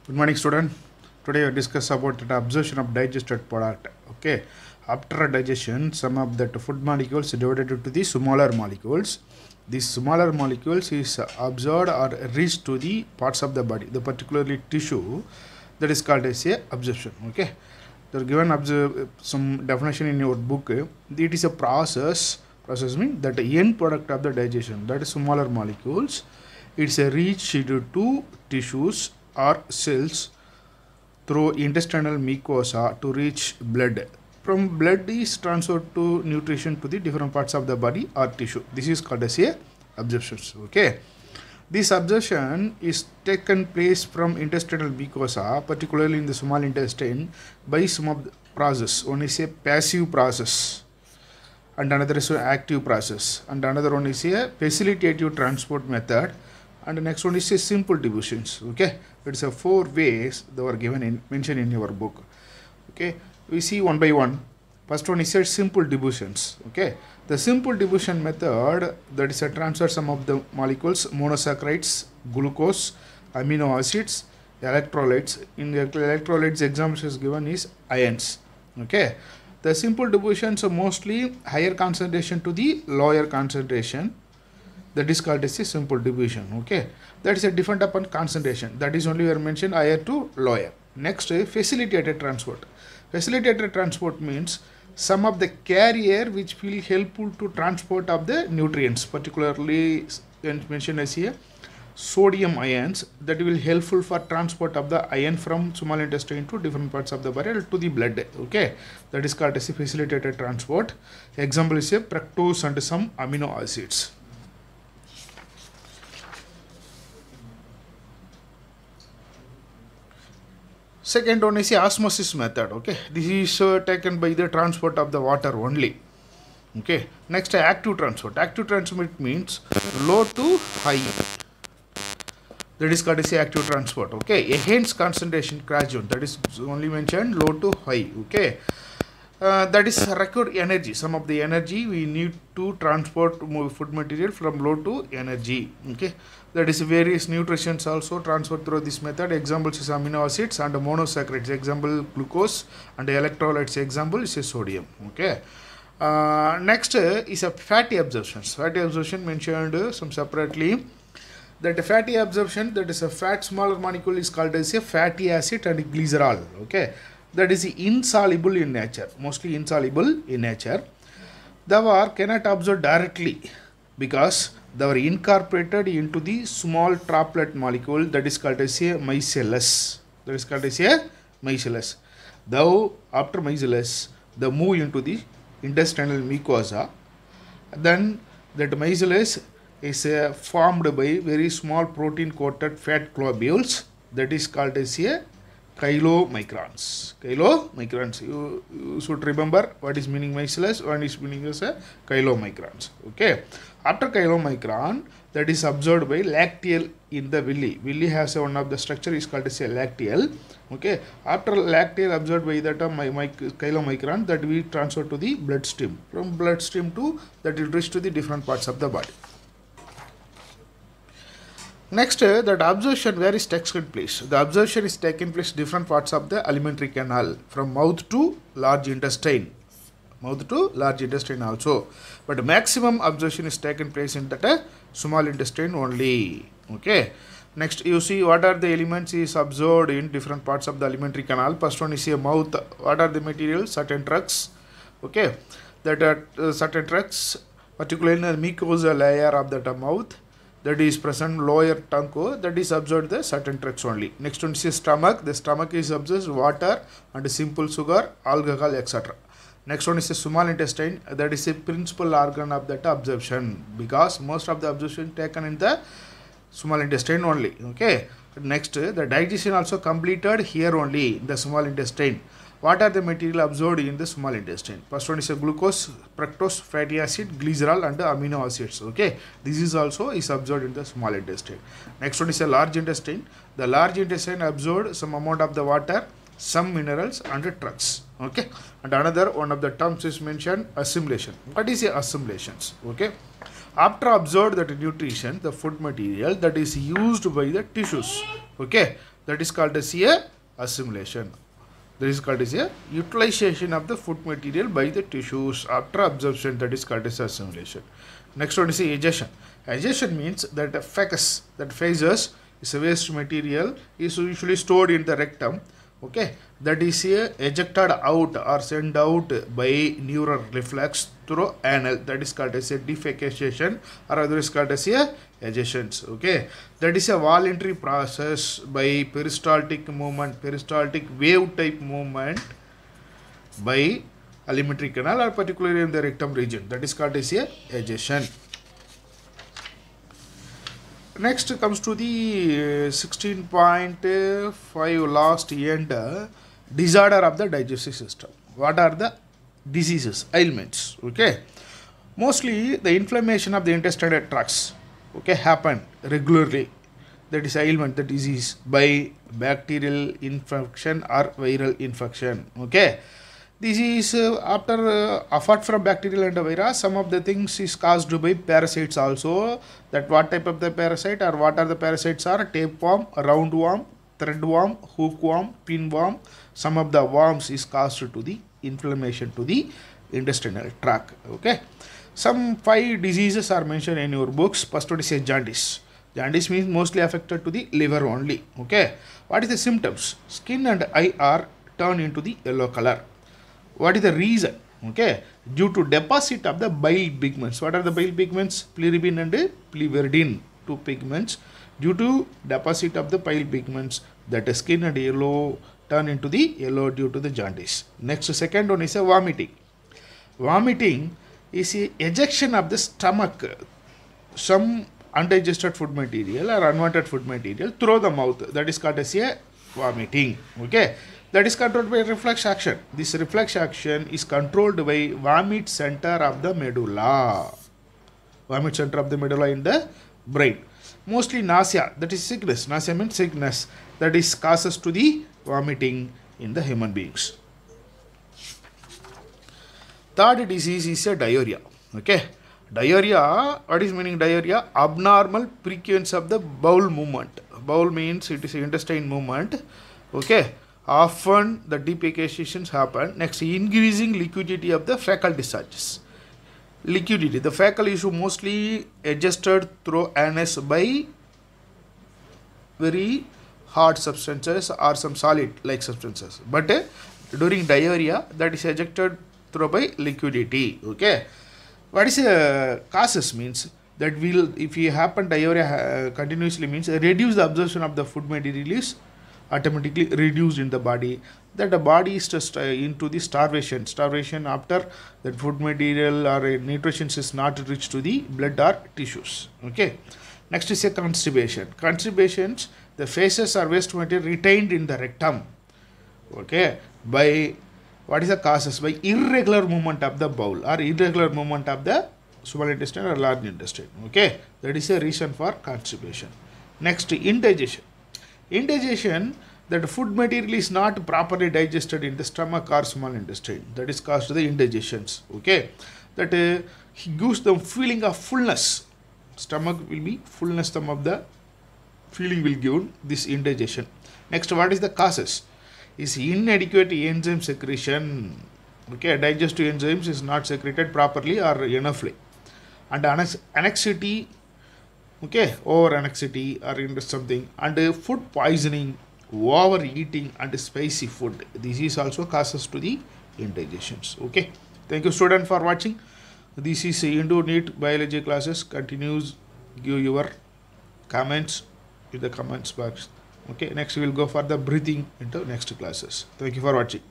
Good morning, student. Today we discuss about the absorption of digested product. Okay, after digestion, some of that food molecules divided into the smaller molecules. These smaller molecules is absorbed or reached to the parts of the body, the particularly tissue, that is called as a absorption. Okay, they are given some definition in your book. It is a process. Process means that the end product of the digestion, that is smaller molecules. It's a reach to tissues or cells through intestinal mucosa to reach blood. From blood is transferred to nutrition to the different parts of the body or tissue. This is called as a absorption. Okay. This absorption is taken place from intestinal mucosa, particularly in the small intestine, by some of the process. One is a passive process, and another is an active process, and another one is a facilitative transport method, and the next one is a simple diffusions. Okay, it's a 4 ways that were given in mentioned in your book. Okay, we see one by one. First one is a simple diffusions. Okay, the simple diffusion method, that is a transfer some of the molecules, monosaccharides, glucose, amino acids, electrolytes. In the electrolytes, examples is given is ions. Okay, the simple diffusions are mostly higher concentration to the lower concentration. That is called as a simple diffusion. Okay, that is a different upon concentration. That is only we are mentioned higher to lower. Next, facilitated transport. Facilitated transport means some of the carrier which will helpful to transport of the nutrients, particularly mentioned as here sodium ions, that will helpful for transport of the ion from small intestine to different parts of the body to the blood. Okay, that is called as a facilitated transport. Example is a fructose and some amino acids. Second one is the osmosis method. Okay, this is taken by the transport of the water only. Okay, next active transport. Active transport means low to high. That is called as the active transport. Okay, enhanced concentration gradient. That is only mentioned low to high. Okay, that is required energy. Some of the energy we need to transport food material from low to energy. Okay, that is various nutrients also transferred through this method. Examples is amino acids and monosaccharides. Example glucose, and electrolytes. Example is a sodium. Okay. Next is a fatty absorptions. Fatty absorption mentioned some separately. That fatty absorption, that is a fat smaller molecule, is called as a fatty acid and glycerol. Okay, that is insoluble in nature, mostly insoluble in nature. They cannot absorb directly because they were incorporated into the small droplet molecule, that is called as a micelles. That is called as a micelles. Though after micelles, they move into the intestinal mucosa. Then that micelles is formed by very small protein coated fat globules, that is called as a chylomicrons. Chylomicrons. You should remember what is meaning micelles, one is meaning as a chylomicrons. Okay. After chylomicron, that is absorbed by lacteal in the villi. Villi has one of the structure is called as a lacteal. Okay. After lacteal absorbed by that chylomicron, that we transfer to the bloodstream. From bloodstream to that will reach to the different parts of the body. Next, that absorption where is taken place. The absorption is taken place different parts of the alimentary canal, from mouth to large intestine. Mouth to large intestine also. But maximum absorption is taken place in that small intestine only. Okay. Next, you see what are the elements is absorbed in different parts of the alimentary canal. First one is a mouth. What are the materials? Certain drugs. Okay. That are certain drugs, particularly in the mucosa layer of the mouth, that is present lower tongue, that is absorbed the certain drugs only. Next one is stomach. The stomach is absorbed water and simple sugar, alcohol, etc. Next one is a small intestine. That is a principal organ of that absorption, because most of the absorption taken in the small intestine only. Okay. Next, the digestion also completed here only in the small intestine. What are the material absorbed in the small intestine? First one is a glucose, fructose, fatty acid, glycerol, and amino acids. Okay, this is also is absorbed in the small intestine. Next one is a large intestine. The large intestine absorbed some amount of the water, some minerals, and drugs. Okay, and another one of the terms is mentioned assimilation. What is the assimilations? Okay, after absorbed that nutrition, the food material that is used by the tissues. Okay, that is called as a assimilation. That is called as a utilization of the food material by the tissues after absorption, that is called as assimilation. Next one is egestion. Egestion means that the fecus, that feces is a waste material, is usually stored in the rectum. Okay, that is ejected out or sent out by neural reflex through anal, that is called as a defecation, or otherwise called as a egestions. Okay, that is a voluntary process by peristaltic movement, peristaltic wave type movement by alimentary canal or particularly in the rectum region, that is called as a egestion. Next comes to the 16.5 last end, disorder of the digestive system. What are the diseases, ailments? Okay, mostly the inflammation of the intestinal tracts, okay, happen regularly. That is ailment, the disease by bacterial infection or viral infection. Okay, this is apart from bacterial and virus, some of the things is caused by parasites also. That what type of the parasite or what are the parasites are? Tapeworm, roundworm, threadworm, hookworm, pinworm. Some of the worms is caused to the inflammation to the intestinal tract. Okay, some 5 diseases are mentioned in your books. First one is a jaundice. Jaundice means mostly affected to the liver only. Okay, what is the symptoms? Skin and eye are turned into the yellow color. What is the reason? Okay, due to deposit of the bile pigments. What are the bile pigments? Bilirubin and biliverdin, 2 pigments. Due to deposit of the bile pigments, that skin and yellow turn into the yellow due to the jaundice. Next, second one is a vomiting. Vomiting is a ejection of the stomach, some undigested food material or unwanted food material through the mouth. That is called as a vomiting. Okay, that is controlled by reflex action. This reflex action is controlled by vomit center of the medulla. Vomit center of the medulla in the brain. Mostly nausea, that is sickness. Nausea means sickness. That is causes to the vomiting in the human beings. Third disease is a diarrhea. Okay, diarrhea, what is meaning diarrhea? Abnormal frequency of the bowel movement. Bowel means it is intestine movement. Okay, often the defecations happen. Next, increasing liquidity of the fecal discharges. Liquidity, the fecal is mostly adjusted through anus by very hard substances or some solid like substances, but during diarrhea that is ejected through by liquidity. Okay, what is causes means that will, if you happen diarrhea continuously, means reduce the absorption of the food material is automatically reduced in the body, that the body is just into the starvation after that food material or nutrition is not reached to the blood or tissues. Okay, next is a constipation. Constipations, the feces or waste material retained in the rectum. Okay, by what is the causes? By irregular movement of the bowel or irregular movement of the small intestine or large intestine. Okay, that is a reason for constipation. Next, indigestion. Indigestion, that food material is not properly digested in the stomach or small intestine, that is caused the indigestions. Okay, that gives them feeling of fullness. Stomach will be fullness, some of the feeling will give this indigestion. Next, what is the causes? Is inadequate enzyme secretion. Okay, digestive enzymes is not secreted properly or enoughly, and anxiety. Okay, over anxiety or into something, and food poisoning, overeating and spicy food. This is also causes to the indigestions. Okay, thank you student for watching. This is Indo NEET biology classes. Continues, give your comments in the comments box. Okay, next we will go for the breathing into next classes. Thank you for watching.